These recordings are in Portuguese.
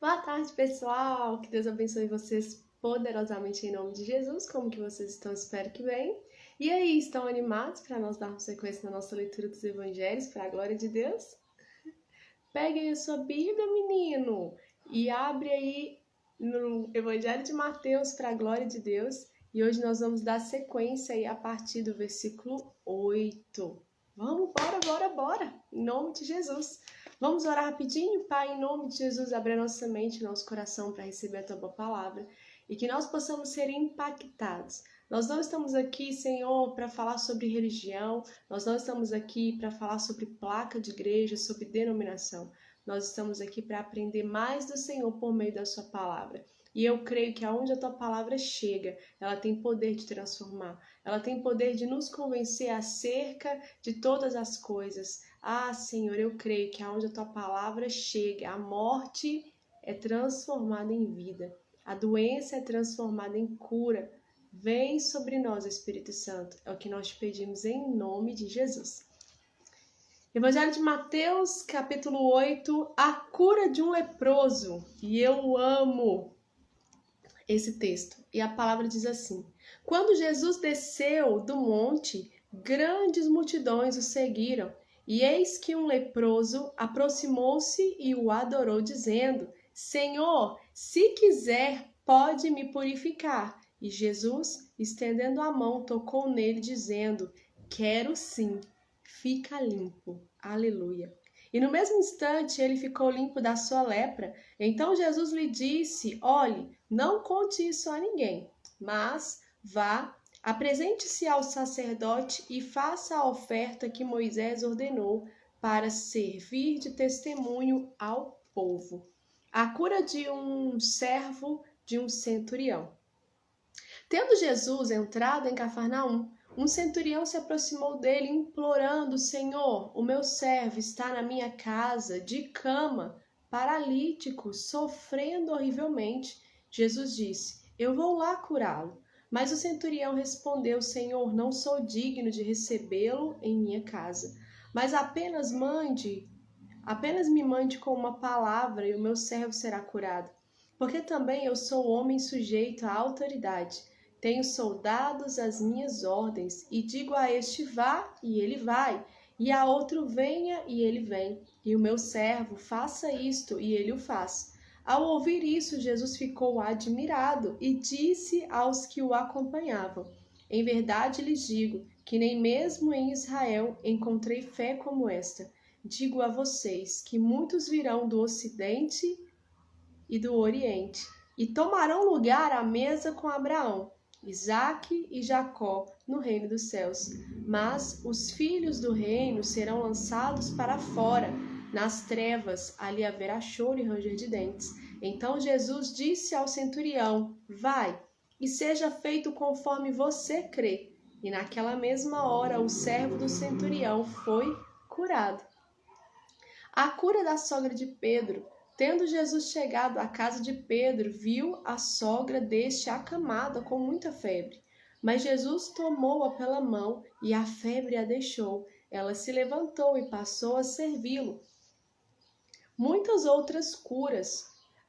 Boa tarde, pessoal! Que Deus abençoe vocês poderosamente em nome de Jesus. Como que vocês estão? Espero que bem. E aí, estão animados para nós darmos sequência na nossa leitura dos evangelhos para a glória de Deus? Pegue aí a sua Bíblia, menino, e abre aí no Evangelho de Mateus para a glória de Deus. E hoje nós vamos dar sequência aí a partir do versículo 8. Vamos, bora! Em nome de Jesus. Vamos orar rapidinho? Pai, em nome de Jesus, abre a nossa mente e nosso coração para receber a Tua boa palavra e que nós possamos ser impactados. Nós não estamos aqui, Senhor, para falar sobre religião, nós não estamos aqui para falar sobre placa de igreja, sobre denominação. Nós estamos aqui para aprender mais do Senhor por meio da Sua palavra. E eu creio que aonde a Tua palavra chega, ela tem poder de transformar. Ela tem poder de nos convencer acerca de todas as coisas. Ah, Senhor, eu creio que aonde a Tua palavra chega, a morte é transformada em vida. A doença é transformada em cura. Vem sobre nós, Espírito Santo. É o que nós te pedimos em nome de Jesus. Evangelho de Mateus, capítulo 8, a cura de um leproso. E eu amo esse texto. E a palavra diz assim: Quando Jesus desceu do monte, grandes multidões o seguiram. E eis que um leproso aproximou-se e o adorou, dizendo: Senhor, se quiser, pode me purificar. E Jesus, estendendo a mão, tocou nele, dizendo: Quero sim, fica limpo. Aleluia. E no mesmo instante ele ficou limpo da sua lepra. Então Jesus lhe disse: Olhe, não conte isso a ninguém, mas vá, apresente-se ao sacerdote e faça a oferta que Moisés ordenou para servir de testemunho ao povo. A cura de um servo de um centurião. Tendo Jesus entrado em Cafarnaum, um centurião se aproximou dele, implorando: Senhor, o meu servo está na minha casa, de cama, paralítico, sofrendo horrivelmente. Jesus disse: Eu vou lá curá-lo. Mas o centurião respondeu: Senhor, não sou digno de recebê-lo em minha casa, mas apenas me mande com uma palavra e o meu servo será curado. Porque também eu sou homem sujeito à autoridade. Tenho soldados às minhas ordens, e digo a este: vá, e ele vai, e a outro: venha, e ele vem, e o meu servo: faça isto, e ele o faz. Ao ouvir isso, Jesus ficou admirado e disse aos que o acompanhavam: Em verdade lhes digo que nem mesmo em Israel encontrei fé como esta. Digo a vocês que muitos virão do Ocidente e do Oriente e tomarão lugar à mesa com Abraão, Isaque e Jacó no reino dos céus. Mas os filhos do reino serão lançados para fora, nas trevas, ali haverá choro e ranger de dentes. Então Jesus disse ao centurião: Vai, e seja feito conforme você crê. E naquela mesma hora o servo do centurião foi curado. A cura da sogra de Pedro. Tendo Jesus chegado à casa de Pedro, viu a sogra deste acamada com muita febre. Mas Jesus tomou-a pela mão e a febre a deixou. Ela se levantou e passou a servi-lo. Muitas outras curas.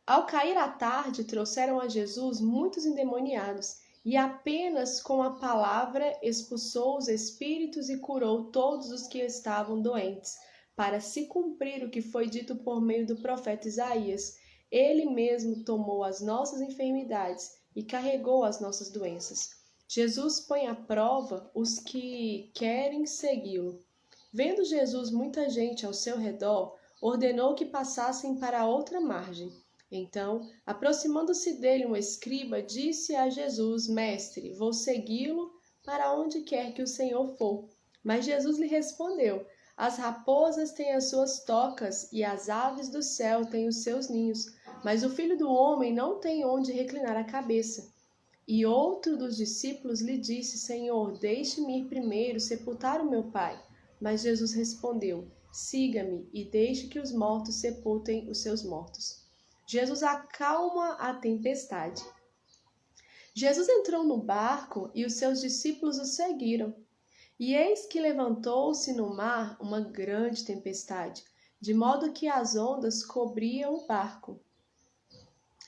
Ao cair a tarde, trouxeram a Jesus muitos endemoniados, e apenas com a palavra expulsou os espíritos e curou todos os que estavam doentes, para se cumprir o que foi dito por meio do profeta Isaías. Ele mesmo tomou as nossas enfermidades e carregou as nossas doenças. Jesus põe à prova os que querem segui-lo. Vendo Jesus muita gente ao seu redor, ordenou que passassem para a outra margem. Então, aproximando-se dele um escriba, disse a Jesus: Mestre, vou segui-lo para onde quer que o Senhor for. Mas Jesus lhe respondeu: As raposas têm as suas tocas e as aves do céu têm os seus ninhos, mas o Filho do Homem não tem onde reclinar a cabeça. E outro dos discípulos lhe disse: Senhor, deixe-me ir primeiro sepultar o meu pai. Mas Jesus respondeu: Siga-me e deixe que os mortos sepultem os seus mortos. Jesus acalma a tempestade. Jesus entrou no barco e os seus discípulos o seguiram. E eis que levantou-se no mar uma grande tempestade, de modo que as ondas cobriam o barco,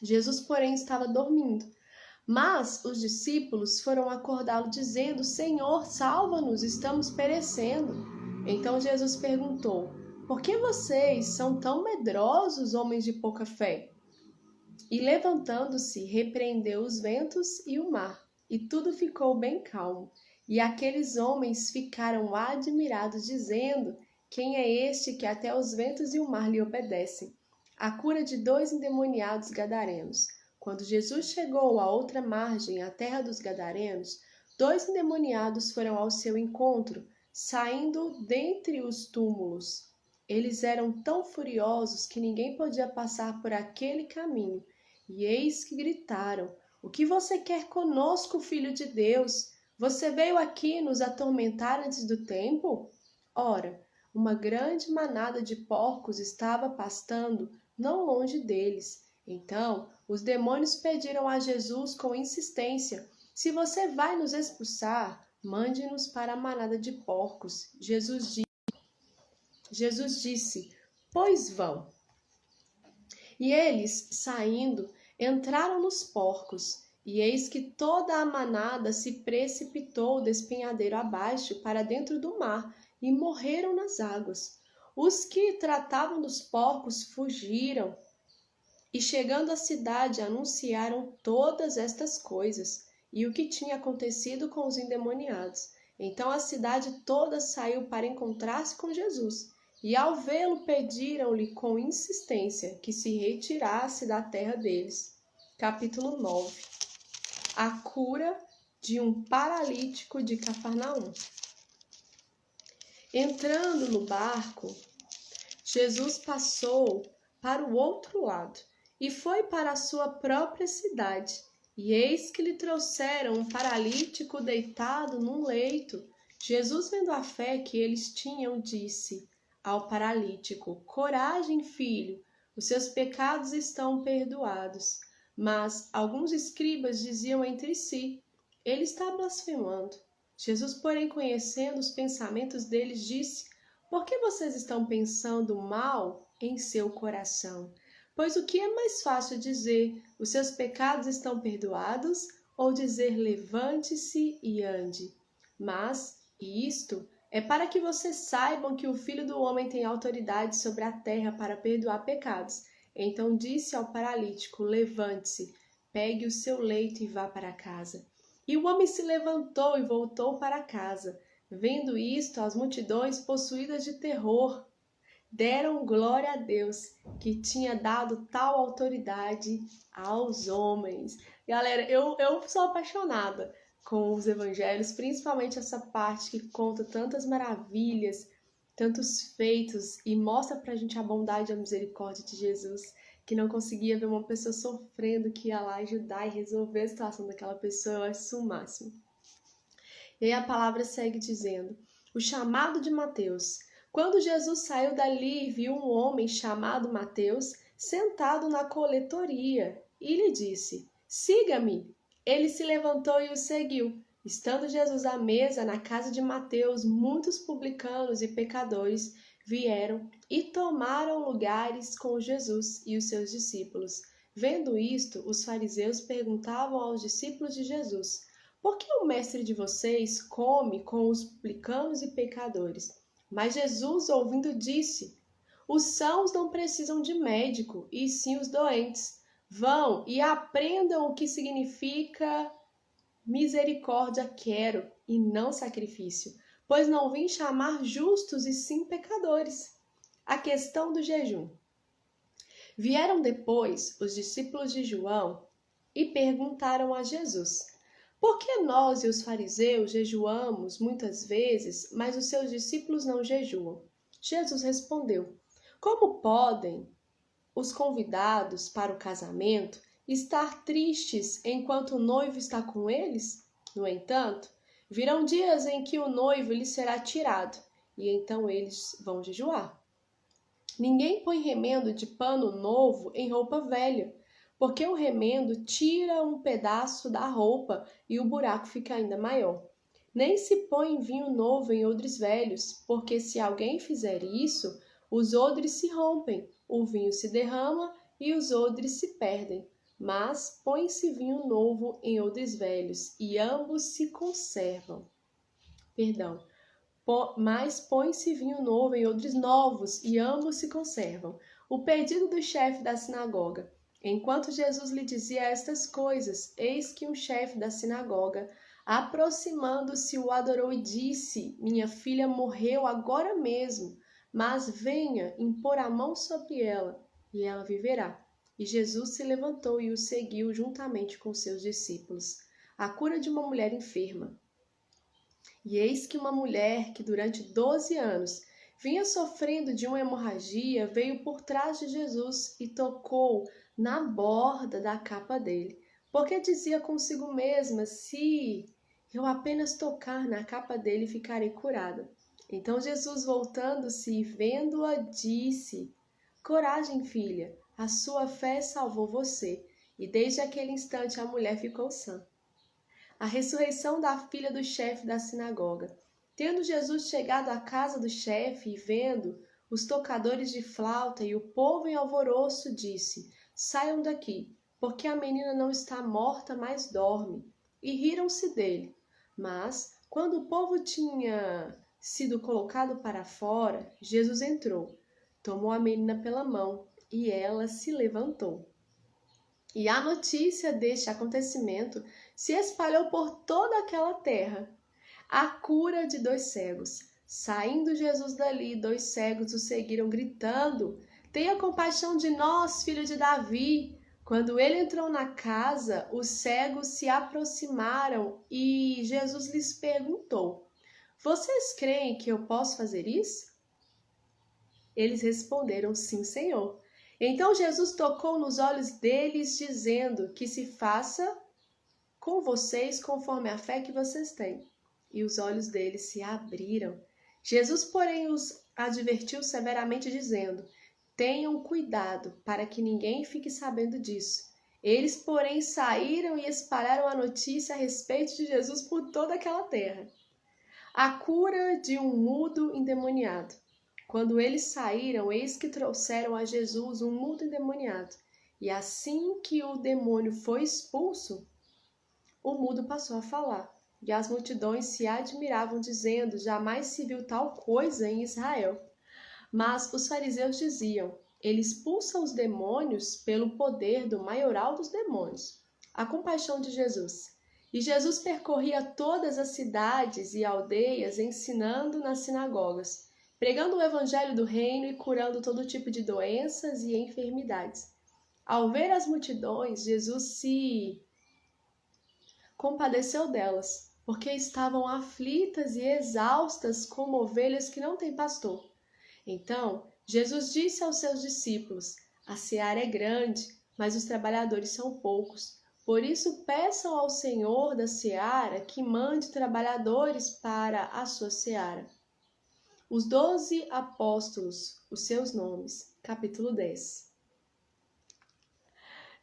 Jesus, porém, estava dormindo. Mas os discípulos foram acordá-lo, dizendo: Senhor, salva-nos, estamos perecendo. Então Jesus perguntou: Por que vocês são tão medrosos, homens de pouca fé? E levantando-se, repreendeu os ventos e o mar, e tudo ficou bem calmo. E aqueles homens ficaram admirados, dizendo: Quem é este que até os ventos e o mar lhe obedecem? A cura de 2 endemoniados gadarenos. Quando Jesus chegou à outra margem, a terra dos gadarenos, 2 endemoniados foram ao seu encontro, saindo dentre os túmulos. Eles eram tão furiosos que ninguém podia passar por aquele caminho. E eis que gritaram: O que você quer conosco, filho de Deus? Você veio aqui nos atormentar antes do tempo? Ora, uma grande manada de porcos estava pastando não longe deles. Então, os demônios pediram a Jesus com insistência: Se você vai nos expulsar, mande-nos para a manada de porcos. Jesus disse: Pois vão. E eles, saindo, entraram nos porcos, e eis que toda a manada se precipitou despenhadeiro abaixo para dentro do mar, e morreram nas águas. Os que tratavam dos porcos fugiram, e chegando à cidade anunciaram todas estas coisas, e o que tinha acontecido com os endemoniados. Então a cidade toda saiu para encontrar-se com Jesus. E ao vê-lo, pediram-lhe com insistência que se retirasse da terra deles. Capítulo 9. A cura de um paralítico de Cafarnaum. Entrando no barco, Jesus passou para o outro lado e foi para a sua própria cidade. E eis que lhe trouxeram um paralítico deitado num leito. Jesus, vendo a fé que eles tinham, disse ao paralítico: Coragem, filho, os seus pecados estão perdoados. Mas alguns escribas diziam entre si: Ele está blasfemando. Jesus, porém, conhecendo os pensamentos deles, disse: Por que vocês estão pensando mal em seu coração? Pois o que é mais fácil dizer: Os seus pecados estão perdoados, ou dizer: Levante-se e ande? Mas isto é para que vocês saibam que o Filho do Homem tem autoridade sobre a terra para perdoar pecados. Então disse ao paralítico: Levante-se, pegue o seu leito e vá para casa. E o homem se levantou e voltou para casa. Vendo isto, as multidões, possuídas de terror, deram glória a Deus, que tinha dado tal autoridade aos homens. Galera, eu sou apaixonada com os evangelhos, principalmente essa parte que conta tantas maravilhas, tantos feitos e mostra pra gente a bondade e a misericórdia de Jesus, que não conseguia ver uma pessoa sofrendo, que ia lá ajudar e resolver a situação daquela pessoa. Eu acho isso o máximo. E aí a palavra segue dizendo: o chamado de Mateus. Quando Jesus saiu dali, viu um homem chamado Mateus sentado na coletoria e lhe disse: Siga-me. Ele se levantou e o seguiu. Estando Jesus à mesa na casa de Mateus, muitos publicanos e pecadores vieram e tomaram lugares com Jesus e os seus discípulos. Vendo isto, os fariseus perguntavam aos discípulos de Jesus: Por que o mestre de vocês come com os publicanos e pecadores? Mas Jesus, ouvindo, disse: Os sãos não precisam de médico, e sim os doentes. Vão e aprendam o que significa misericórdia quero, e não sacrifício, pois não vim chamar justos, e sim pecadores. A questão do jejum. Vieram depois os discípulos de João e perguntaram a Jesus: Por que nós e os fariseus jejuamos muitas vezes, mas os seus discípulos não jejuam? Jesus respondeu: Como podem os convidados para o casamento estar tristes enquanto o noivo está com eles? No entanto, virão dias em que o noivo lhes será tirado, e então eles vão jejuar. Ninguém põe remendo de pano novo em roupa velha, porque o remendo tira um pedaço da roupa e o buraco fica ainda maior. Nem se põe vinho novo em odres velhos, porque se alguém fizer isso, os odres se rompem, o vinho se derrama e os odres se perdem. mas põe-se vinho novo em odres velhos, e ambos se conservam. Mas põe-se vinho novo em odres novos, e ambos se conservam. O pedido do chefe da sinagoga. Enquanto Jesus lhe dizia estas coisas, eis que um chefe da sinagoga, aproximando-se, o adorou e disse: Minha filha morreu agora mesmo, mas venha impor a mão sobre ela, e ela viverá. E Jesus se levantou e o seguiu juntamente com seus discípulos. A cura de uma mulher enferma. E eis que uma mulher que durante 12 anos vinha sofrendo de uma hemorragia veio por trás de Jesus e tocou na borda da capa dele, porque dizia consigo mesma: se eu apenas tocar na capa dele, ficarei curada. Então Jesus, voltando-se e vendo-a, disse: Coragem, filha, a sua fé salvou você. E desde aquele instante a mulher ficou sã. A ressurreição da filha do chefe da sinagoga. Tendo Jesus chegado à casa do chefe e vendo os tocadores de flauta e o povo em alvoroço, disse: Saiam daqui, porque a menina não está morta, mas dorme. E riram-se dele. Mas, quando o povo tinha sido colocado para fora, Jesus entrou, tomou a menina pela mão e ela se levantou. E a notícia deste acontecimento se espalhou por toda aquela terra. A cura de 2 cegos. Saindo Jesus dali, 2 cegos o seguiram, gritando: Tenha compaixão de nós, filho de Davi. Quando ele entrou na casa, os cegos se aproximaram e Jesus lhes perguntou: Vocês creem que eu posso fazer isso? Eles responderam: Sim, Senhor. Então Jesus tocou nos olhos deles, dizendo: Que se faça com vocês conforme a fé que vocês têm. E os olhos deles se abriram. Jesus, porém, os advertiu severamente, dizendo: Tenham cuidado para que ninguém fique sabendo disso. Eles, porém, saíram e espalharam a notícia a respeito de Jesus por toda aquela terra. A cura de um mudo endemoniado. Quando eles saíram, eis que trouxeram a Jesus um mudo endemoniado. E assim que o demônio foi expulso, o mudo passou a falar. E as multidões se admiravam, dizendo: Jamais se viu tal coisa em Israel. Mas os fariseus diziam: Ele expulsa os demônios pelo poder do maioral dos demônios. A compaixão de Jesus. E Jesus percorria todas as cidades e aldeias, ensinando nas sinagogas, pregando o evangelho do reino e curando todo tipo de doenças e enfermidades. Ao ver as multidões, Jesus se compadeceu delas, porque estavam aflitas e exaustas como ovelhas que não têm pastor. Então, Jesus disse aos seus discípulos: A seara é grande, mas os trabalhadores são poucos. Por isso, peçam ao Senhor da seara que mande trabalhadores para a sua seara. Os 12 apóstolos, os seus nomes. Capítulo 10.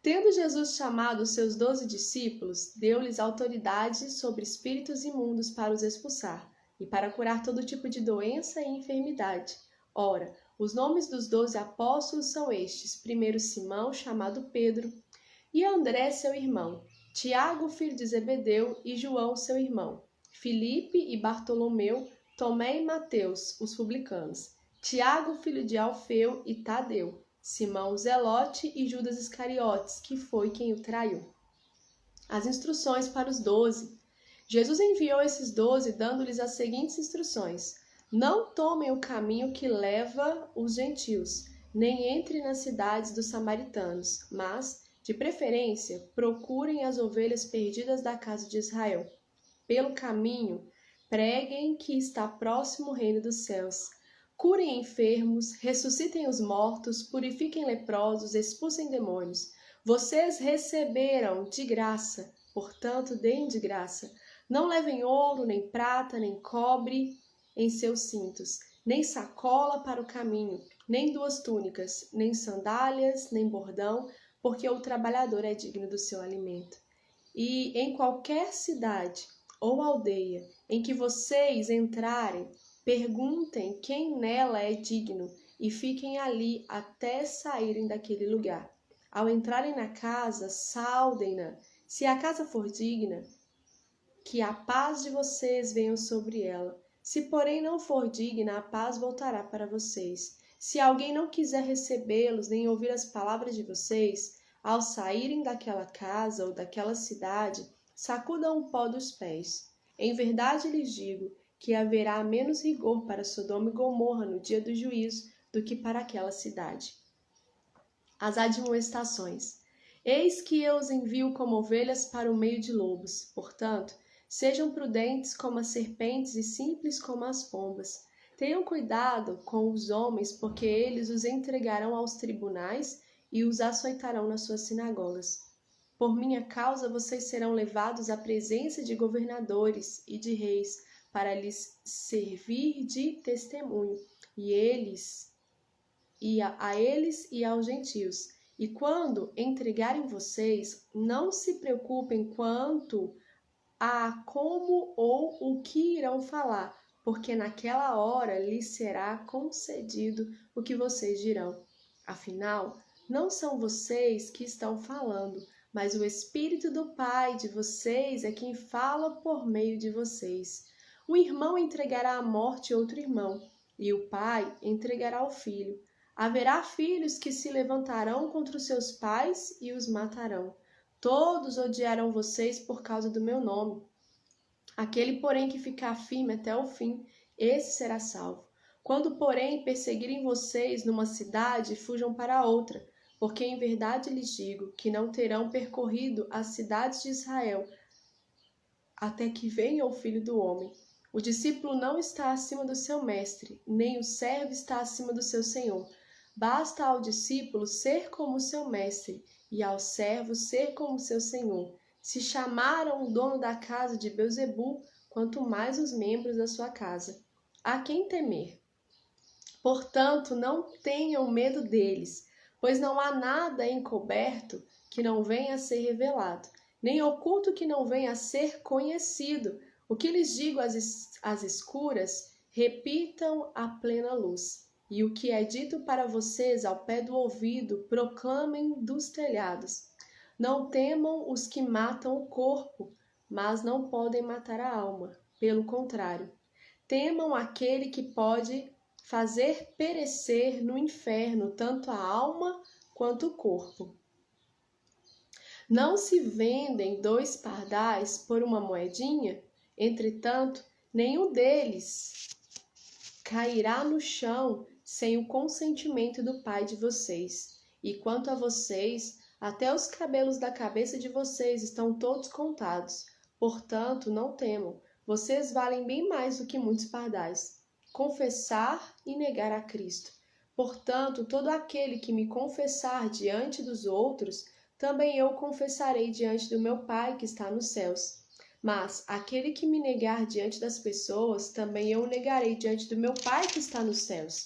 Tendo Jesus chamado os seus 12 discípulos, deu-lhes autoridade sobre espíritos imundos para os expulsar, e para curar todo tipo de doença e enfermidade. Ora, os nomes dos 12 apóstolos são estes: primeiro Simão, chamado Pedro, e André, seu irmão, Tiago, filho de Zebedeu, e João, seu irmão, Filipe e Bartolomeu, Tomé e Mateus, os publicanos, Tiago, filho de Alfeu, e Tadeu, Simão Zelote e Judas Iscariotes, que foi quem o traiu. As instruções para os 12. Jesus enviou esses 12, dando-lhes as seguintes instruções: Não tomem o caminho que leva os gentios, nem entrem nas cidades dos samaritanos, mas, de preferência, procurem as ovelhas perdidas da casa de Israel. Pelo caminho, preguem que está próximo o reino dos céus. Curem enfermos, ressuscitem os mortos, purifiquem leprosos, expulsem demônios. Vocês receberam de graça, portanto, deem de graça. Não levem ouro, nem prata, nem cobre em seus cintos, nem sacola para o caminho, nem 2 túnicas, nem sandálias, nem bordão, porque o trabalhador é digno do seu alimento. E em qualquer cidade ou aldeia em que vocês entrarem, perguntem quem nela é digno e fiquem ali até saírem daquele lugar. Ao entrarem na casa, saudem-na. Se a casa for digna, que a paz de vocês venha sobre ela. Se, porém, não for digna, a paz voltará para vocês. Se alguém não quiser recebê-los, nem ouvir as palavras de vocês, ao saírem daquela casa ou daquela cidade, sacudam o pó dos pés. Em verdade lhes digo que haverá menos rigor para Sodoma e Gomorra no dia do juízo do que para aquela cidade. As admoestações. Eis que eu os envio como ovelhas para o meio de lobos. Portanto, sejam prudentes como as serpentes e simples como as pombas. Tenham cuidado com os homens, porque eles os entregarão aos tribunais e os açoitarão nas suas sinagogas. Por minha causa vocês serão levados à presença de governadores e de reis, para lhes servir de testemunho, a eles e aos gentios. E quando entregarem vocês, não se preocupem quanto a como ou o que irão falar, porque naquela hora lhes será concedido o que vocês dirão. Afinal, não são vocês que estão falando, mas o Espírito do Pai de vocês é quem fala por meio de vocês. Um irmão entregará à morte outro irmão, e o pai entregará o filho. Haverá filhos que se levantarão contra os seus pais e os matarão. Todos odiarão vocês por causa do meu nome. Aquele, porém, que ficar firme até o fim, esse será salvo. Quando, porém, perseguirem vocês numa cidade, fujam para outra, porque em verdade lhes digo que não terão percorrido as cidades de Israel até que venha o Filho do Homem. O discípulo não está acima do seu mestre, nem o servo está acima do seu senhor. Basta ao discípulo ser como seu mestre, e ao servo ser como seu senhor. Se chamaram o dono da casa de Beelzebu, quanto mais os membros da sua casa. A quem temer? Portanto, não tenham medo deles, pois não há nada encoberto que não venha a ser revelado, nem oculto que não venha a ser conhecido. O que lhes digo às escuras, repitam à plena luz. E o que é dito para vocês ao pé do ouvido, proclamem dos telhados. Não temam os que matam o corpo, mas não podem matar a alma. Pelo contrário, temam aquele que pode fazer perecer no inferno tanto a alma quanto o corpo. Não se vendem 2 pardais por uma moedinha? Entretanto, nenhum deles cairá no chão sem o consentimento do Pai de vocês. E quanto a vocês, até os cabelos da cabeça de vocês estão todos contados. Portanto, não temam, vocês valem bem mais do que muitos pardais. Confessar e negar a Cristo. Portanto, todo aquele que me confessar diante dos outros, também eu confessarei diante do meu Pai que está nos céus. Mas aquele que me negar diante das pessoas, também eu o negarei diante do meu Pai que está nos céus.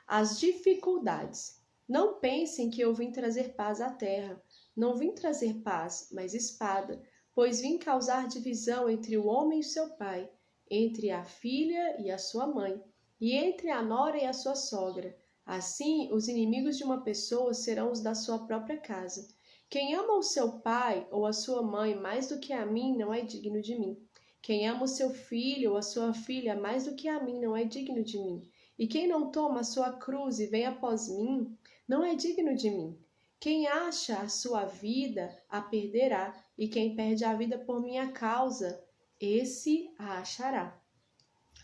As dificuldades. Não pensem que eu vim trazer paz à terra. Não vim trazer paz, mas espada, pois vim causar divisão entre o homem e seu pai, entre a filha e a sua mãe, e entre a nora e a sua sogra. Assim, os inimigos de uma pessoa serão os da sua própria casa. Quem ama o seu pai ou a sua mãe mais do que a mim não é digno de mim. Quem ama o seu filho ou a sua filha mais do que a mim não é digno de mim. E quem não toma a sua cruz e vem após mim, não é digno de mim. Quem acha a sua vida, a perderá, e quem perde a vida por minha causa, esse a achará.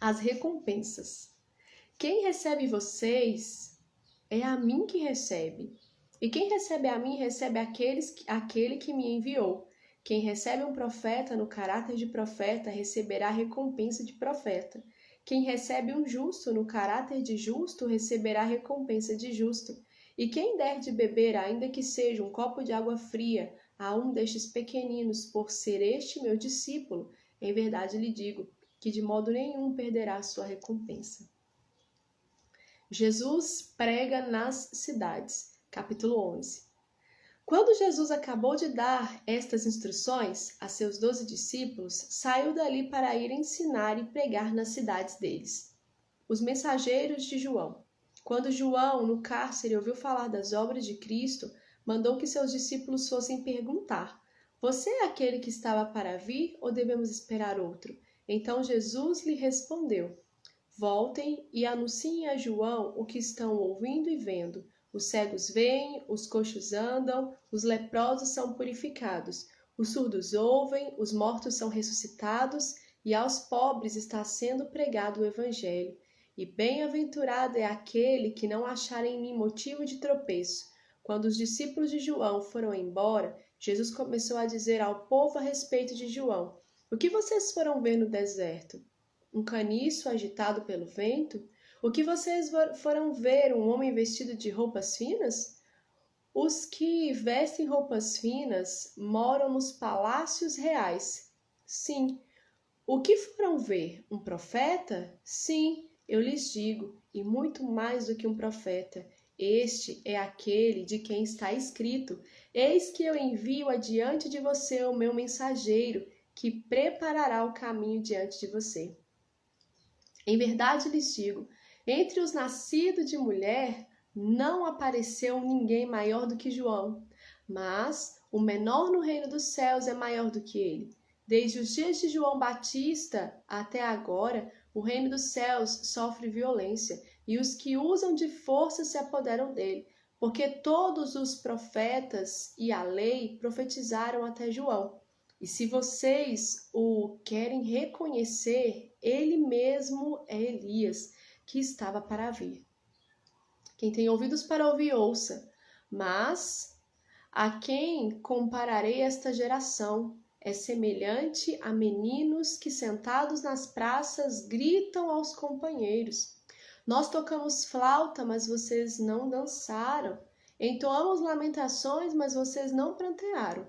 As recompensas. Quem recebe vocês, é a mim que recebe. E quem recebe a mim, recebe aquele que me enviou. Quem recebe um profeta no caráter de profeta, receberá a recompensa de profeta. Quem recebe um justo no caráter de justo, receberá a recompensa de justo. E quem der de beber, ainda que seja um copo de água fria, a um destes pequeninos, por ser este meu discípulo, em verdade lhe digo que de modo nenhum perderá a sua recompensa. Jesus prega nas cidades. Capítulo 11. Quando Jesus acabou de dar estas instruções a seus 12 discípulos, saiu dali para ir ensinar e pregar nas cidades deles. Os mensageiros de João. Quando João, no cárcere, ouviu falar das obras de Cristo, mandou que seus discípulos fossem perguntar: Você é aquele que estava para vir ou devemos esperar outro? Então Jesus lhe respondeu: Voltem e anunciem a João o que estão ouvindo e vendo. Os cegos veem, os coxos andam, os leprosos são purificados, os surdos ouvem, os mortos são ressuscitados, e aos pobres está sendo pregado o Evangelho. E bem-aventurado é aquele que não achar em mim motivo de tropeço. Quando os discípulos de João foram embora, Jesus começou a dizer ao povo a respeito de João: O que vocês foram ver no deserto? Um caniço agitado pelo vento? O que vocês foram ver, um homem vestido de roupas finas? Os que vestem roupas finas moram nos palácios reais. Sim. O que foram ver? Um profeta? Sim, eu lhes digo, e muito mais do que um profeta. Este é aquele de quem está escrito: Eis que eu envio adiante de você o meu mensageiro, que preparará o caminho diante de você. Em verdade lhes digo, entre os nascidos de mulher não apareceu ninguém maior do que João, mas o menor no reino dos céus é maior do que ele. Desde os dias de João Batista até agora, o reino dos céus sofre violência, e os que usam de força se apoderam dele, porque todos os profetas e a lei profetizaram até João. E se vocês o querem reconhecer, ele mesmo é Elias, que estava para vir. Quem tem ouvidos para ouvir, ouça. Mas a quem compararei esta geração? É semelhante a meninos que sentados nas praças gritam aos companheiros: Nós tocamos flauta, mas vocês não dançaram. Entoamos lamentações, mas vocês não prantearam.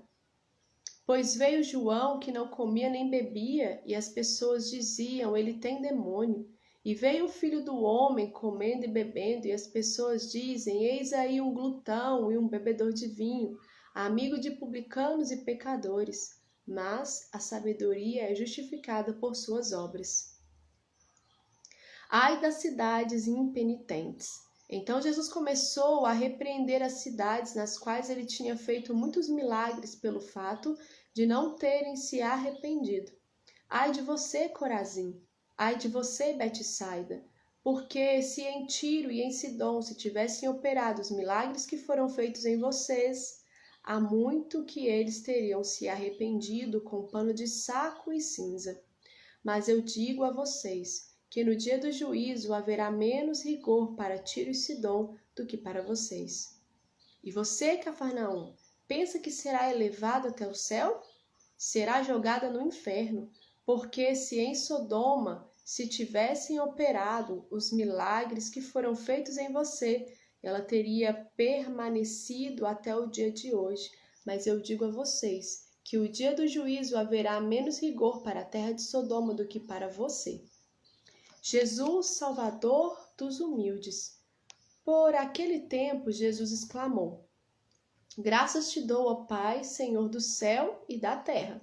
Pois veio João, que não comia nem bebia, e as pessoas diziam: Ele tem demônio. E veio o Filho do Homem, comendo e bebendo, e as pessoas dizem: Eis aí um glutão e um bebedor de vinho, amigo de publicanos e pecadores. Mas a sabedoria é justificada por suas obras. Ai das cidades impenitentes! Então Jesus começou a repreender as cidades nas quais ele tinha feito muitos milagres pelo fato de não terem se arrependido. Ai de você, Corazim! Ai de você, Betsaida! Porque se em Tiro e em Sidom se tivessem operado os milagres que foram feitos em vocês, há muito que eles teriam se arrependido com pano de saco e cinza. Mas eu digo a vocês que no dia do juízo haverá menos rigor para Tiro e Sidom do que para vocês. E você, Cafarnaum, pensa que será elevado até o céu? Será jogada no inferno, porque se em Sodoma se tivessem operado os milagres que foram feitos em você, ela teria permanecido até o dia de hoje. Mas eu digo a vocês que o dia do juízo haverá menos rigor para a terra de Sodoma do que para você. Jesus, Salvador dos humildes. Por aquele tempo, Jesus exclamou: Graças te dou, ó Pai, Senhor do céu e da terra,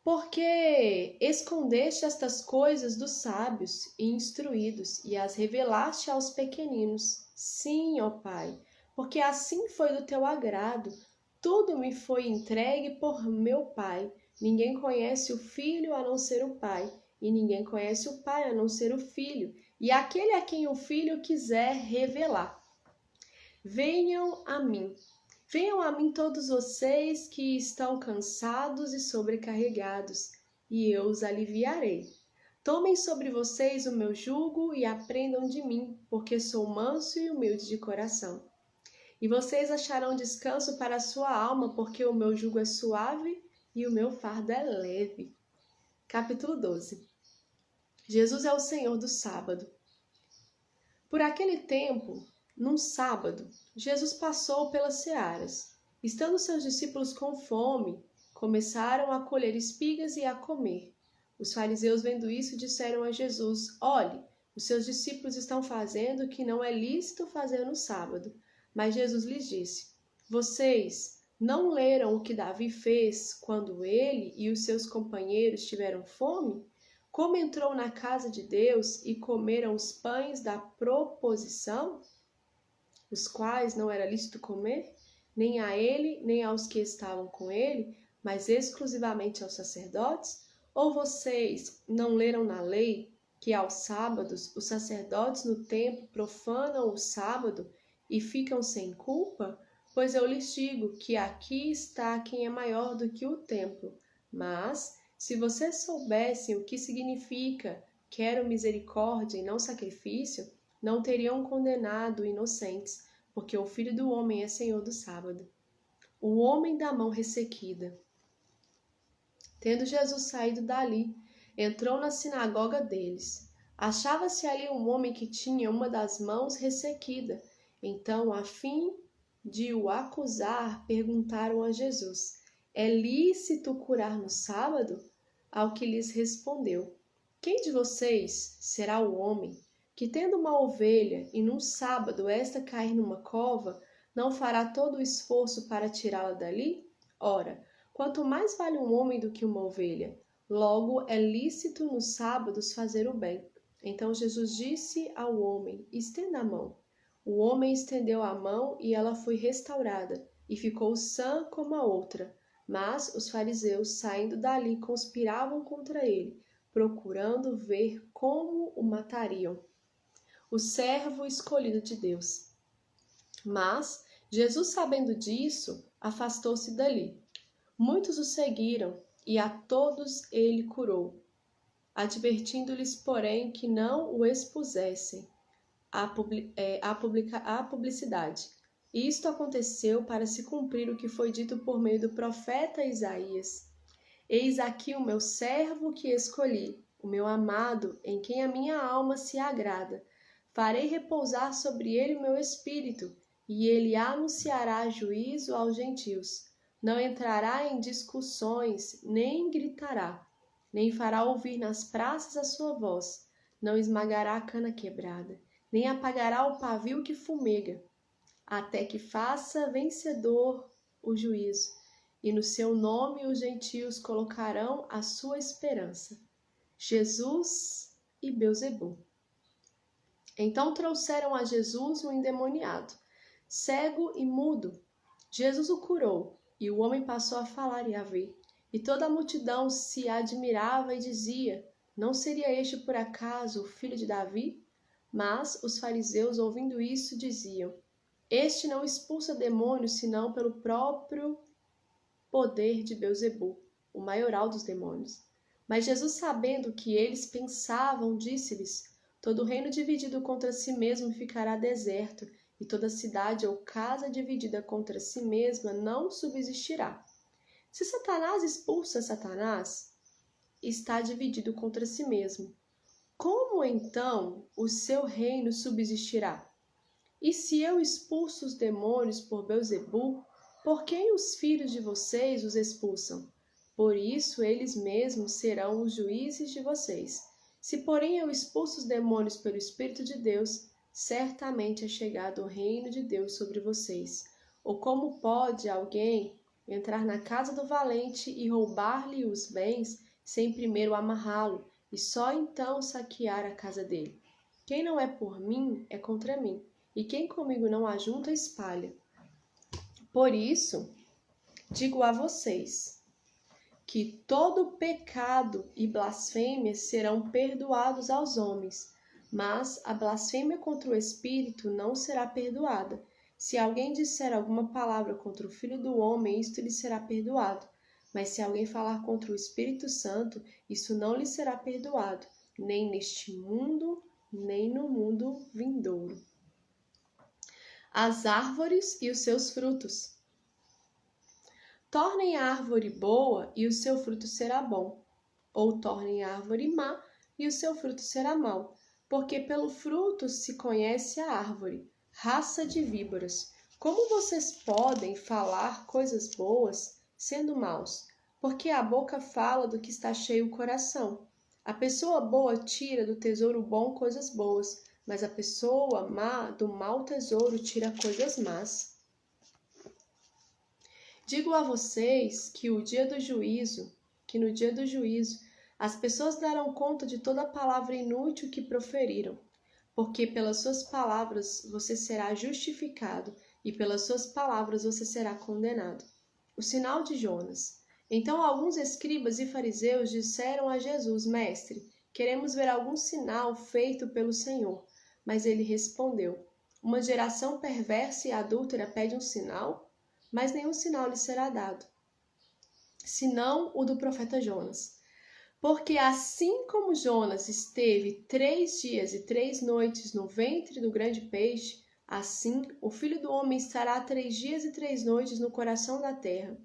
porque escondeste estas coisas dos sábios e instruídos e as revelaste aos pequeninos. Sim, ó Pai, porque assim foi do teu agrado. Tudo me foi entregue por meu Pai. Ninguém conhece o Filho a não ser o Pai, e ninguém conhece o Pai a não ser o Filho, e aquele a quem o Filho quiser revelar. Venham a mim todos vocês que estão cansados e sobrecarregados, e eu os aliviarei. Tomem sobre vocês o meu jugo e aprendam de mim, porque sou manso e humilde de coração. E vocês acharão descanso para a sua alma, porque o meu jugo é suave e o meu fardo é leve. Capítulo 12. Jesus é o Senhor do sábado. Por aquele tempo, num sábado, Jesus passou pelas searas. Estando seus discípulos com fome, começaram a colher espigas e a comer. Os fariseus, vendo isso, disseram a Jesus: Olhe, os seus discípulos estão fazendo o que não é lícito fazer no sábado. Mas Jesus lhes disse: Vocês não leram o que Davi fez quando ele e os seus companheiros tiveram fome? Como entrou na casa de Deus e comeram os pães da proposição, os quais não era lícito comer, nem a ele, nem aos que estavam com ele, mas exclusivamente aos sacerdotes? Ou vocês não leram na lei que aos sábados os sacerdotes no templo profanam o sábado e ficam sem culpa? Pois eu lhes digo que aqui está quem é maior do que o templo. Mas, se vocês soubessem o que significa quero misericórdia e não sacrifício, não teriam condenado inocentes, porque o Filho do Homem é Senhor do sábado. O homem da mão ressequida. Tendo Jesus saído dali, entrou na sinagoga deles. Achava-se ali um homem que tinha uma das mãos ressequida. Então, a fim de o acusar, perguntaram a Jesus: é lícito curar no sábado? Ao que lhes respondeu: quem de vocês será o homem que, tendo uma ovelha e num sábado esta cair numa cova, não fará todo o esforço para tirá-la dali? Ora, quanto mais vale um homem do que uma ovelha. Logo, é lícito nos sábados fazer o bem. Então Jesus disse ao homem: estenda a mão. O homem estendeu a mão e ela foi restaurada, e ficou sã como a outra. Mas os fariseus, saindo dali, conspiravam contra ele, procurando ver como o matariam. O servo escolhido de Deus. Mas Jesus, sabendo disso, afastou-se dali. Muitos o seguiram, e a todos ele curou, advertindo-lhes, porém, que não o expusessem à publicidade. Isto aconteceu para se cumprir o que foi dito por meio do profeta Isaías: eis aqui o meu servo que escolhi, o meu amado, em quem a minha alma se agrada. Farei repousar sobre ele o meu espírito, e ele anunciará juízo aos gentios. Não entrará em discussões, nem gritará, nem fará ouvir nas praças a sua voz. Não esmagará a cana quebrada, nem apagará o pavio que fumega, até que faça vencedor o juízo. E no seu nome os gentios colocarão a sua esperança. Jesus e Beelzebul. Então trouxeram a Jesus um endemoniado, cego e mudo. Jesus o curou, e o homem passou a falar e a ver. E toda a multidão se admirava e dizia: não seria este por acaso o filho de Davi? Mas os fariseus, ouvindo isso, diziam: este não expulsa demônios senão pelo próprio poder de Beelzebul, o maioral dos demônios. Mas Jesus, sabendo o que eles pensavam, disse-lhes: todo reino dividido contra si mesmo ficará deserto, e toda cidade ou casa dividida contra si mesma não subsistirá. Se Satanás expulsa Satanás, está dividido contra si mesmo. Como então o seu reino subsistirá? E se eu expulso os demônios por Beelzebul, por quem os filhos de vocês os expulsam? Por isso eles mesmos serão os juízes de vocês. Se, porém, eu expulso os demônios pelo Espírito de Deus, certamente é chegado o reino de Deus sobre vocês. Ou como pode alguém entrar na casa do valente e roubar-lhe os bens, sem primeiro amarrá-lo, e só então saquear a casa dele? Quem não é por mim, é contra mim, e quem comigo não ajunta, espalha. Por isso, digo a vocês, que todo pecado e blasfêmia serão perdoados aos homens, mas a blasfêmia contra o Espírito não será perdoada. Se alguém disser alguma palavra contra o Filho do Homem, isto lhe será perdoado. Mas se alguém falar contra o Espírito Santo, isso não lhe será perdoado, nem neste mundo, nem no mundo vindouro. As árvores e os seus frutos. Tornem a árvore boa e o seu fruto será bom, ou tornem a árvore má e o seu fruto será mau, porque pelo fruto se conhece a árvore. Raça de víboras, como vocês podem falar coisas boas sendo maus? Porque a boca fala do que está cheio o coração. A pessoa boa tira do tesouro bom coisas boas, mas a pessoa má do mau tesouro tira coisas más. Digo a vocês que no dia do juízo, as pessoas darão conta de toda palavra inútil que proferiram, porque pelas suas palavras você será justificado e pelas suas palavras você será condenado. O sinal de Jonas. Então alguns escribas e fariseus disseram a Jesus: Mestre, queremos ver algum sinal feito pelo Senhor. Mas ele respondeu: Uma geração perversa e adúltera pede um sinal, mas nenhum sinal lhe será dado, senão o do profeta Jonas. Porque assim como Jonas esteve 3 dias e 3 noites no ventre do grande peixe, assim o Filho do Homem estará 3 dias e 3 noites no coração da terra.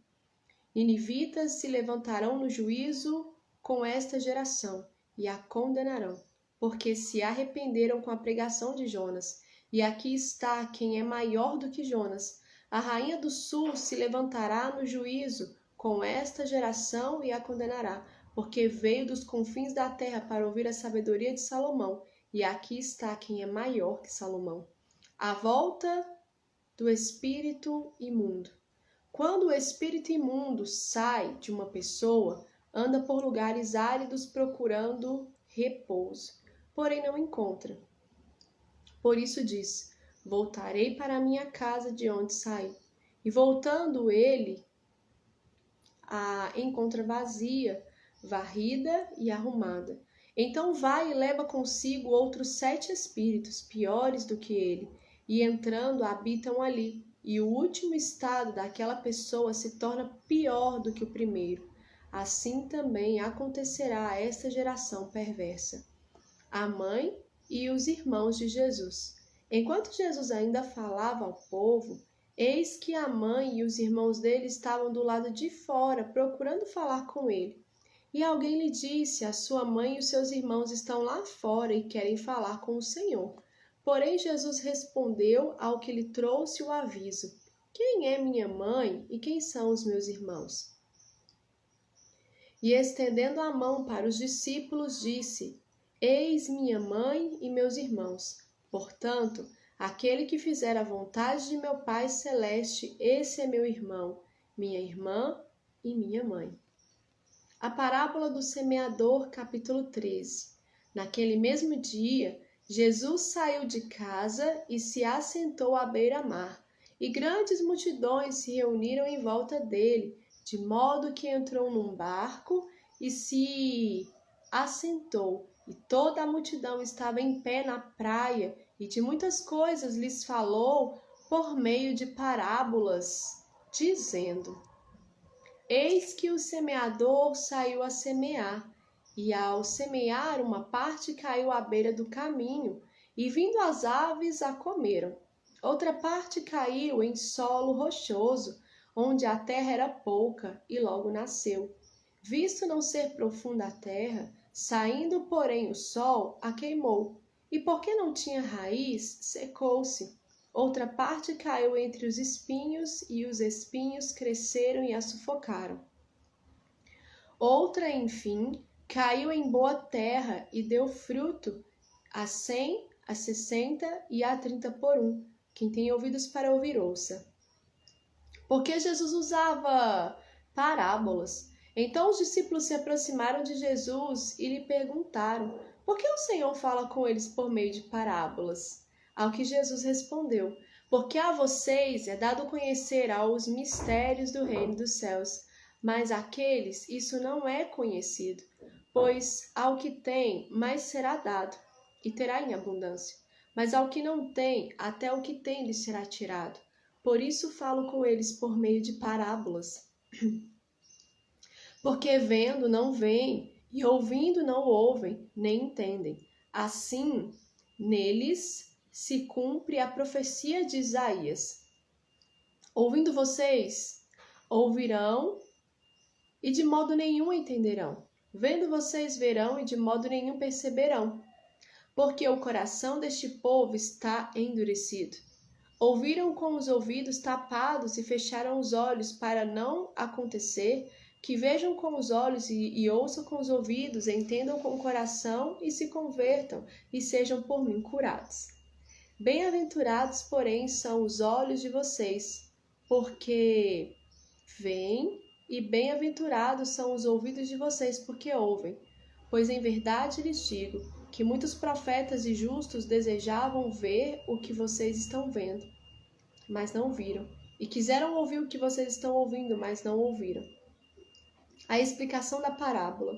Ninivitas se levantarão no juízo com esta geração e a condenarão, porque se arrependeram com a pregação de Jonas. E aqui está quem é maior do que Jonas. A rainha do sul se levantará no juízo com esta geração e a condenará, porque veio dos confins da terra para ouvir a sabedoria de Salomão. E aqui está quem é maior que Salomão. A volta do espírito imundo. Quando o espírito imundo sai de uma pessoa, anda por lugares áridos procurando repouso, porém não encontra. Por isso diz: Voltarei para a minha casa de onde saí. E voltando ele, a encontra vazia, varrida e arrumada. Então vai e leva consigo outros 7 espíritos, piores do que ele, e entrando habitam ali. E o último estado daquela pessoa se torna pior do que o primeiro. Assim também acontecerá a esta geração perversa. A mãe e os irmãos de Jesus. Enquanto Jesus ainda falava ao povo, eis que a mãe e os irmãos dele estavam do lado de fora, procurando falar com ele. E alguém lhe disse: A sua mãe e os seus irmãos estão lá fora e querem falar com o Senhor. Porém, Jesus respondeu ao que lhe trouxe o aviso: Quem é minha mãe e quem são os meus irmãos? E estendendo a mão para os discípulos, disse: Eis minha mãe e meus irmãos. Portanto, aquele que fizer a vontade de meu Pai Celeste, esse é meu irmão, minha irmã e minha mãe. A parábola do semeador, capítulo 13. Naquele mesmo dia, Jesus saiu de casa e se assentou à beira-mar, e grandes multidões se reuniram em volta dele, de modo que entrou num barco e se assentou, e toda a multidão estava em pé na praia, e de muitas coisas lhes falou por meio de parábolas, dizendo: Eis que o semeador saiu a semear, e ao semear uma parte caiu à beira do caminho, e vindo as aves a comeram. Outra parte caiu em solo rochoso, onde a terra era pouca, e logo nasceu. Visto não ser profunda a terra, saindo, porém, o sol, a queimou, e porque não tinha raiz, secou-se. Outra parte caiu entre os espinhos, e os espinhos cresceram e a sufocaram. Outra, enfim, caiu em boa terra e deu fruto, a 100, a 60 e a 30 por 1. Quem tem ouvidos para ouvir, ouça. Porque Jesus usava parábolas. Então os discípulos se aproximaram de Jesus e lhe perguntaram: Por que o Senhor fala com eles por meio de parábolas? Ao que Jesus respondeu: Porque a vocês é dado conhecer aos mistérios do reino dos céus, mas àqueles isso não é conhecido, pois ao que tem mais será dado, e terá em abundância, mas ao que não tem, até o que tem lhe será tirado. Por isso falo com eles por meio de parábolas. Porque vendo não veem, e ouvindo não ouvem, nem entendem. Assim, neles se cumpre a profecia de Isaías. Ouvindo vocês, ouvirão, e de modo nenhum entenderão. Vendo vocês, verão, e de modo nenhum perceberão. Porque o coração deste povo está endurecido. Ouviram com os ouvidos tapados e fecharam os olhos, para não acontecer que vejam com os olhos e ouçam com os ouvidos, entendam com o coração e se convertam e sejam por mim curados. Bem-aventurados, porém, são os olhos de vocês, porque veem, e bem-aventurados são os ouvidos de vocês, porque ouvem. Pois em verdade lhes digo que muitos profetas e justos desejavam ver o que vocês estão vendo, mas não viram, e quiseram ouvir o que vocês estão ouvindo, mas não ouviram. A explicação da parábola.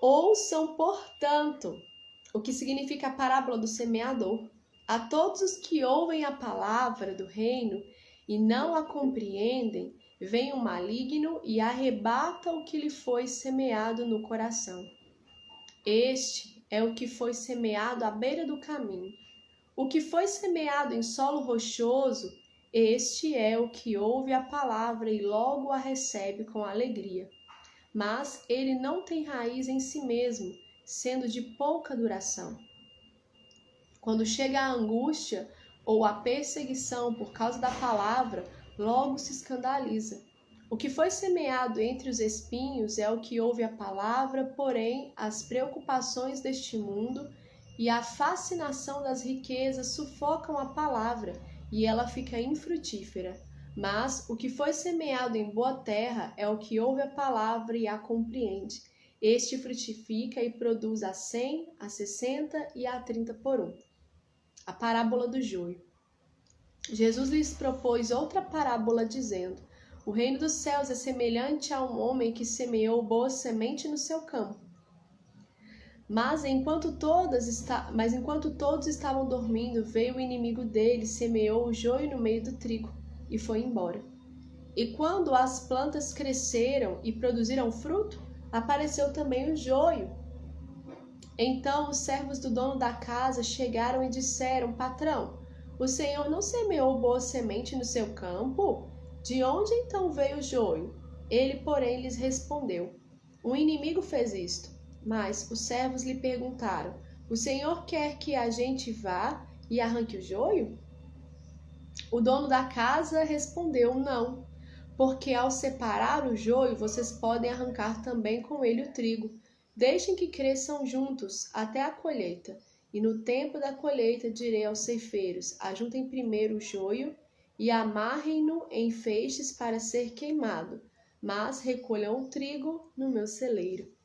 Ouçam, portanto, o que significa a parábola do semeador. A todos os que ouvem a palavra do reino e não a compreendem, vem o maligno e arrebata o que lhe foi semeado no coração. Este é o que foi semeado à beira do caminho. O que foi semeado em solo rochoso, este é o que ouve a palavra e logo a recebe com alegria. Mas ele não tem raiz em si mesmo, sendo de pouca duração. Quando chega a angústia ou a perseguição por causa da palavra, logo se escandaliza. O que foi semeado entre os espinhos é o que ouve a palavra, porém as preocupações deste mundo e a fascinação das riquezas sufocam a palavra e ela fica infrutífera. Mas o que foi semeado em boa terra é o que ouve a palavra e a compreende. Este frutifica e produz a 100, a 60 e a 30 por um. A parábola do joio. Jesus lhes propôs outra parábola dizendo: o reino dos céus é semelhante a um homem que semeou boa semente no seu campo. Mas enquanto todos estavam dormindo, veio o inimigo dele, semeou o joio no meio do trigo e foi embora. E quando as plantas cresceram e produziram fruto, apareceu também o joio. Então os servos do dono da casa chegaram e disseram: patrão, o senhor não semeou boa semente no seu campo? De onde então veio o joio? Ele, porém, lhes respondeu: um inimigo fez isto. Mas os servos lhe perguntaram: o senhor quer que a gente vá e arranque o joio? O dono da casa respondeu: não, porque ao separar o joio, vocês podem arrancar também com ele o trigo. Deixem que cresçam juntos até a colheita. E no tempo da colheita direi aos ceifeiros: ajuntem primeiro o joio e amarrem-no em feixes para ser queimado, mas recolham o trigo no meu celeiro.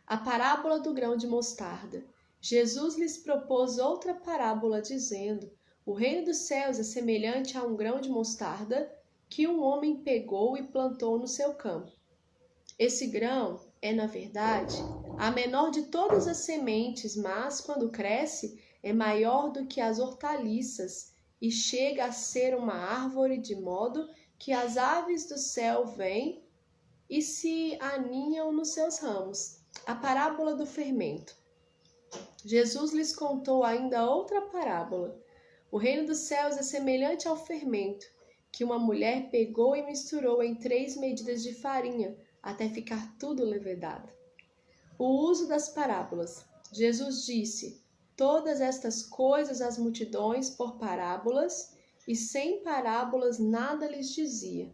A parábola do grão de mostarda. Jesus lhes propôs outra parábola, dizendo: o reino dos céus é semelhante a um grão de mostarda que um homem pegou e plantou no seu campo. Esse grão é, na verdade, a menor de todas as sementes, mas, quando cresce, é maior do que as hortaliças e chega a ser uma árvore, de modo que as aves do céu vêm e se aninham nos seus ramos. A parábola do fermento. Jesus lhes contou ainda outra parábola. O reino dos céus é semelhante ao fermento, que uma mulher pegou e misturou em 3 medidas de farinha, até ficar tudo levedado. O uso das parábolas. Jesus disse todas estas coisas às multidões por parábolas, e sem parábolas nada lhes dizia.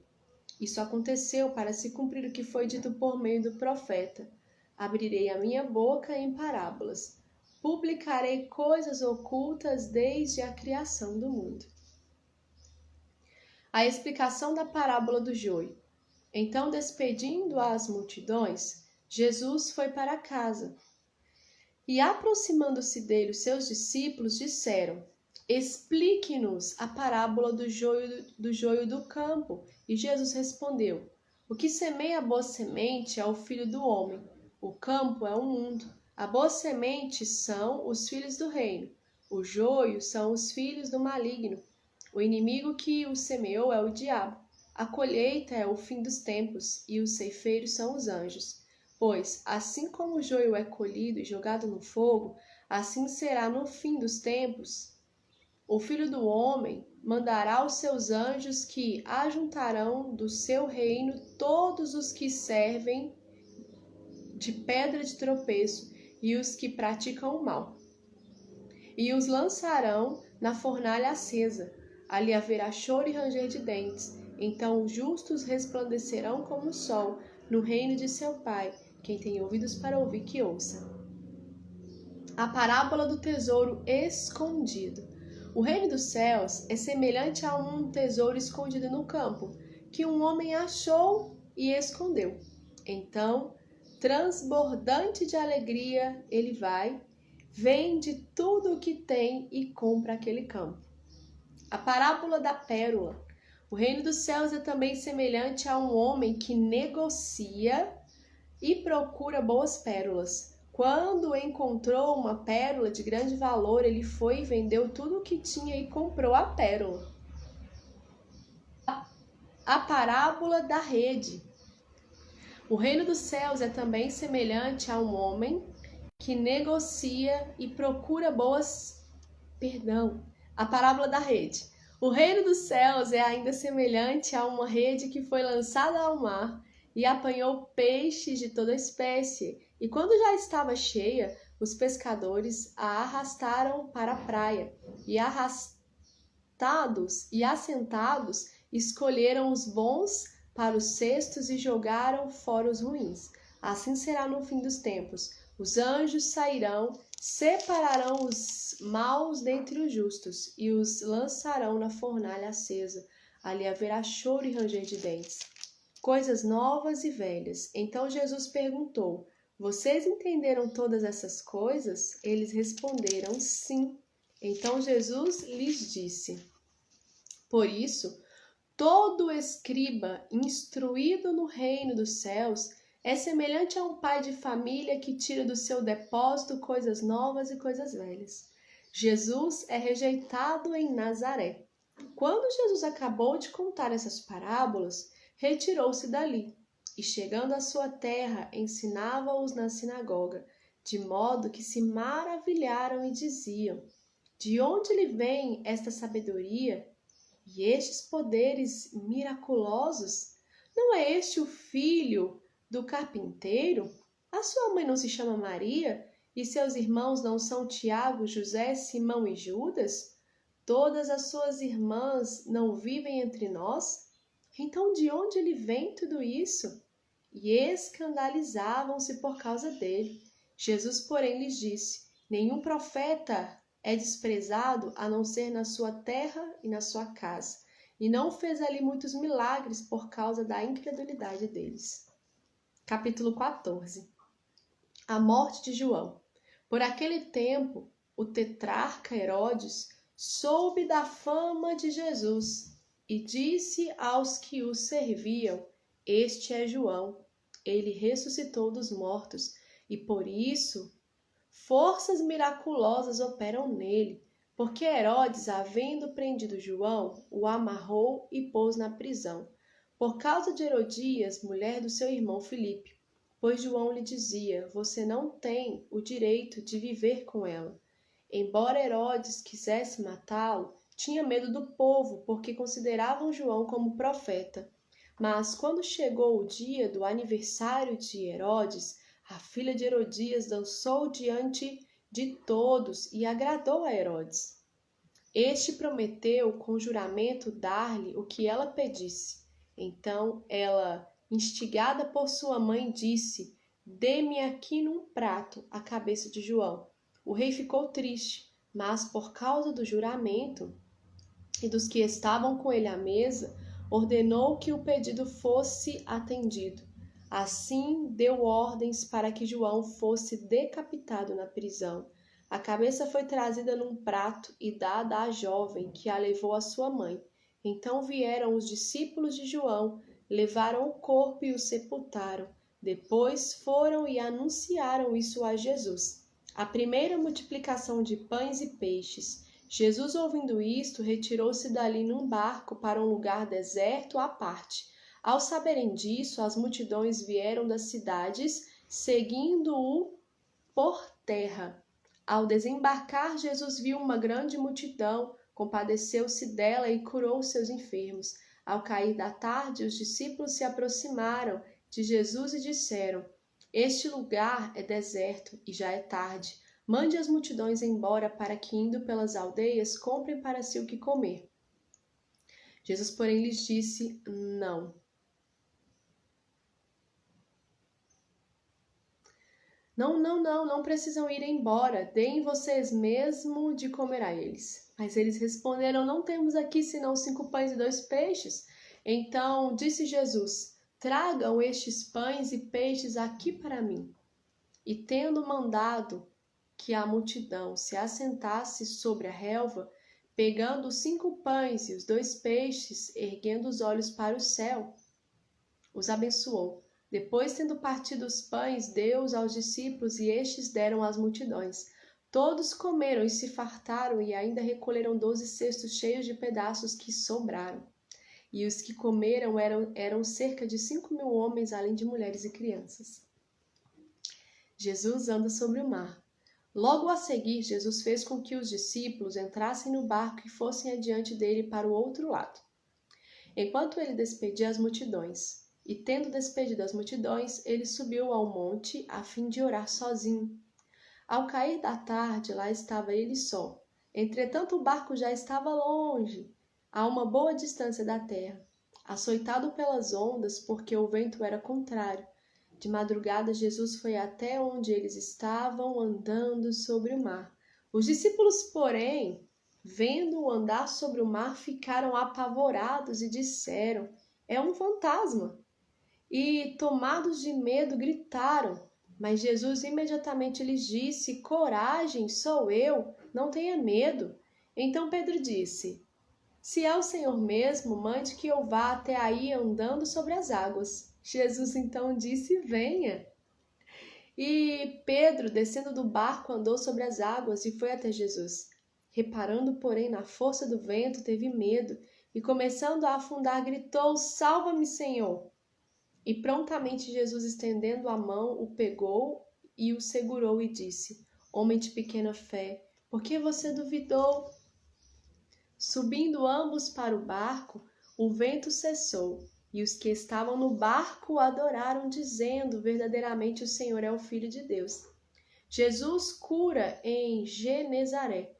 Isso aconteceu para se cumprir o que foi dito por meio do profeta: abrirei a minha boca em parábolas, publicarei coisas ocultas desde a criação do mundo. A explicação da parábola do joio. Então, despedindo as multidões, Jesus foi para casa. E aproximando-se dele, os seus discípulos disseram: explique-nos a parábola do joio do campo. E Jesus respondeu: o que semeia a boa semente é o filho do homem. O campo é o mundo. A boa semente são os filhos do reino. O joio são os filhos do maligno. O inimigo que o semeou é o diabo. A colheita é o fim dos tempos, e os ceifeiros são os anjos. Pois, assim como o joio é colhido e jogado no fogo, assim será no fim dos tempos. O Filho do Homem mandará os seus anjos que ajuntarão do seu reino todos os que servem de pedra de tropeço e os que praticam o mal. E os lançarão na fornalha acesa. Ali haverá choro e ranger de dentes. Então os justos resplandecerão como o sol no reino de seu Pai. Quem tem ouvidos para ouvir, que ouça. A parábola do tesouro escondido. O reino dos céus é semelhante a um tesouro escondido no campo, que um homem achou e escondeu. Então, transbordante de alegria, ele vai, vende tudo o que tem e compra aquele campo. A parábola da pérola. O reino dos céus é também semelhante a um homem que negocia e procura boas pérolas. Quando encontrou uma pérola de grande valor, ele foi e vendeu tudo o que tinha e comprou a pérola. A parábola da rede. O reino dos céus é também semelhante a um homem que negocia e procura boas... A parábola da rede. O reino dos céus é ainda semelhante a uma rede que foi lançada ao mar e apanhou peixes de toda espécie. E quando já estava cheia, os pescadores a arrastaram para a praia e arrastados e assentados escolheram os bons para os cestos e jogaram fora os ruins. Assim será no fim dos tempos. Os anjos sairão, separarão os maus dentre os justos e os lançarão na fornalha acesa. Ali haverá choro e ranger de dentes. Coisas novas e velhas. Então Jesus perguntou: vocês entenderam todas essas coisas? Eles responderam: sim. Então Jesus lhes disse: por isso, todo escriba instruído no reino dos céus é semelhante a um pai de família que tira do seu depósito coisas novas e coisas velhas. Jesus é rejeitado em Nazaré. Quando Jesus acabou de contar essas parábolas, retirou-se dali e, chegando à sua terra, ensinava-os na sinagoga, de modo que se maravilharam e diziam: de onde lhe vem esta sabedoria e estes poderes miraculosos? Não é este o filho do carpinteiro? A sua mãe não se chama Maria? E seus irmãos não são Tiago, José, Simão e Judas? Todas as suas irmãs não vivem entre nós? Então de onde lhe vem tudo isso? E escandalizavam-se por causa dele. Jesus, porém, lhes disse: nenhum profeta é desprezado a não ser na sua terra e na sua casa. E não fez ali muitos milagres por causa da incredulidade deles. Capítulo 14. A morte de João. Por aquele tempo, o tetrarca Herodes soube da fama de Jesus e disse aos que o serviam: este é João, ele ressuscitou dos mortos, e por isso forças miraculosas operam nele, porque Herodes, havendo prendido João, o amarrou e pôs na prisão, por causa de Herodias, mulher do seu irmão Filipe, pois João lhe dizia: você não tem o direito de viver com ela. Embora Herodes quisesse matá-lo, tinha medo do povo, porque consideravam João como profeta. Mas quando chegou o dia do aniversário de Herodes, a filha de Herodias dançou diante de todos e agradou a Herodes. Este prometeu com juramento dar-lhe o que ela pedisse. Então ela, instigada por sua mãe, disse: dê-me aqui num prato a cabeça de João. O rei ficou triste, mas por causa do juramento e dos que estavam com ele à mesa, ordenou que o pedido fosse atendido. Assim, deu ordens para que João fosse decapitado na prisão. A cabeça foi trazida num prato e dada à jovem, que a levou à sua mãe. Então vieram os discípulos de João, levaram o corpo e o sepultaram. Depois foram e anunciaram isso a Jesus. A primeira multiplicação de pães e peixes. Jesus, ouvindo isto, retirou-se dali num barco para um lugar deserto à parte. Ao saberem disso, as multidões vieram das cidades, seguindo-o por terra. Ao desembarcar, Jesus viu uma grande multidão, compadeceu-se dela e curou os seus enfermos. Ao cair da tarde, os discípulos se aproximaram de Jesus e disseram: este lugar é deserto e já é tarde. Mande as multidões embora para que, indo pelas aldeias, comprem para si o que comer. Jesus, porém, lhes disse: não. Não precisam ir embora, deem vocês mesmo de comer a eles. Mas eles responderam: não temos aqui senão 5 pães e 2 peixes. Então disse Jesus: tragam estes pães e peixes aqui para mim. E tendo mandado que a multidão se assentasse sobre a relva, pegando os 5 pães e os 2 peixes, erguendo os olhos para o céu, os abençoou. Depois, tendo partido os pães, deu-os aos discípulos e estes deram às multidões. Todos comeram e se fartaram e ainda recolheram 12 cestos cheios de pedaços que sobraram. E os que comeram eram cerca de 5.000 homens, além de mulheres e crianças. Jesus anda sobre o mar. Logo a seguir, Jesus fez com que os discípulos entrassem no barco e fossem adiante dele para o outro lado, enquanto ele despedia as multidões. E tendo despedido as multidões, ele subiu ao monte a fim de orar sozinho. Ao cair da tarde, lá estava ele só. Entretanto, o barco já estava longe, a uma boa distância da terra, açoitado pelas ondas, porque o vento era contrário. De madrugada, Jesus foi até onde eles estavam andando sobre o mar. Os discípulos, porém, vendo-o andar sobre o mar, ficaram apavorados e disseram: "É um fantasma!" E, tomados de medo, gritaram. Mas Jesus imediatamente lhes disse: "Coragem, sou eu, não tenha medo." Então Pedro disse: "Se é o Senhor mesmo, mande que eu vá até aí andando sobre as águas." Jesus então disse: "Venha." E Pedro, descendo do barco, andou sobre as águas e foi até Jesus. Reparando, porém, na força do vento, teve medo e, começando a afundar, gritou: "Salva-me, Senhor!" E prontamente Jesus, estendendo a mão, o pegou e o segurou e disse: "Homem de pequena fé, por que você duvidou?" Subindo ambos para o barco, o vento cessou, e os que estavam no barco o adoraram, dizendo: "Verdadeiramente o Senhor é o Filho de Deus." Jesus cura em Genezaré.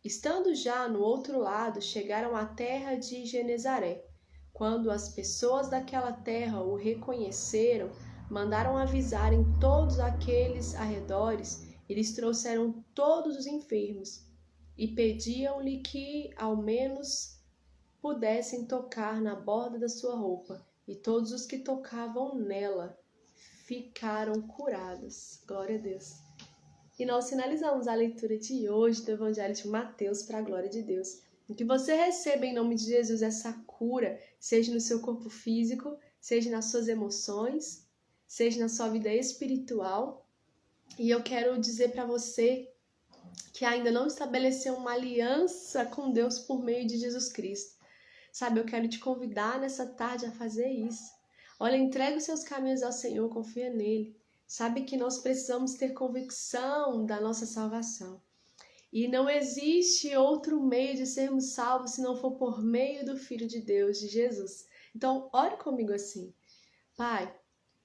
Estando já no outro lado, chegaram à terra de Genezaré. Quando as pessoas daquela terra o reconheceram, mandaram avisarem todos aqueles arredores, e lhes trouxeram todos os enfermos, e pediam-lhe que, ao menos, pudessem tocar na borda da sua roupa, e todos os que tocavam nela ficaram curados. Glória a Deus. E nós finalizamos a leitura de hoje do Evangelho de Mateus para a glória de Deus. E que você receba em nome de Jesus essa cura, seja no seu corpo físico, seja nas suas emoções, seja na sua vida espiritual. E eu quero dizer para você que ainda não estabeleceu uma aliança com Deus por meio de Jesus Cristo. Sabe, eu quero te convidar nessa tarde a fazer isso. Olha, entrega os seus caminhos ao Senhor, confia nele. Sabe que nós precisamos ter convicção da nossa salvação. E não existe outro meio de sermos salvos se não for por meio do Filho de Deus, de Jesus. Então, ore comigo assim: Pai,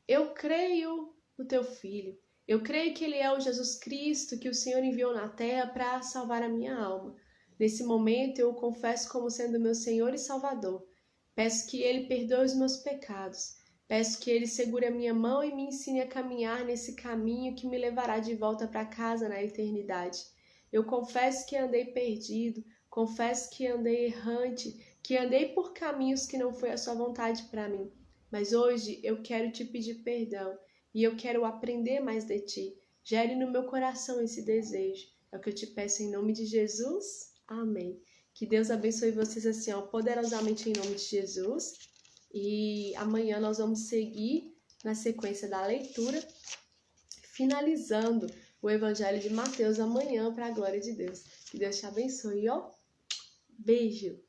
eu creio no teu Filho. Eu creio que ele é o Jesus Cristo que o Senhor enviou na terra para salvar a minha alma. Nesse momento, eu o confesso como sendo meu Senhor e Salvador. Peço que ele perdoe os meus pecados. Peço que ele segure a minha mão e me ensine a caminhar nesse caminho que me levará de volta para casa na eternidade. Eu confesso que andei perdido, confesso que andei errante, que andei por caminhos que não foi a sua vontade para mim. Mas hoje eu quero te pedir perdão e eu quero aprender mais de ti. Gere no meu coração esse desejo. É o que eu te peço em nome de Jesus. Amém. Que Deus abençoe vocês assim, ó, poderosamente em nome de Jesus. E amanhã nós vamos seguir na sequência da leitura, finalizando o Evangelho de Mateus amanhã para a glória de Deus. Que Deus te abençoe, ó. Beijo!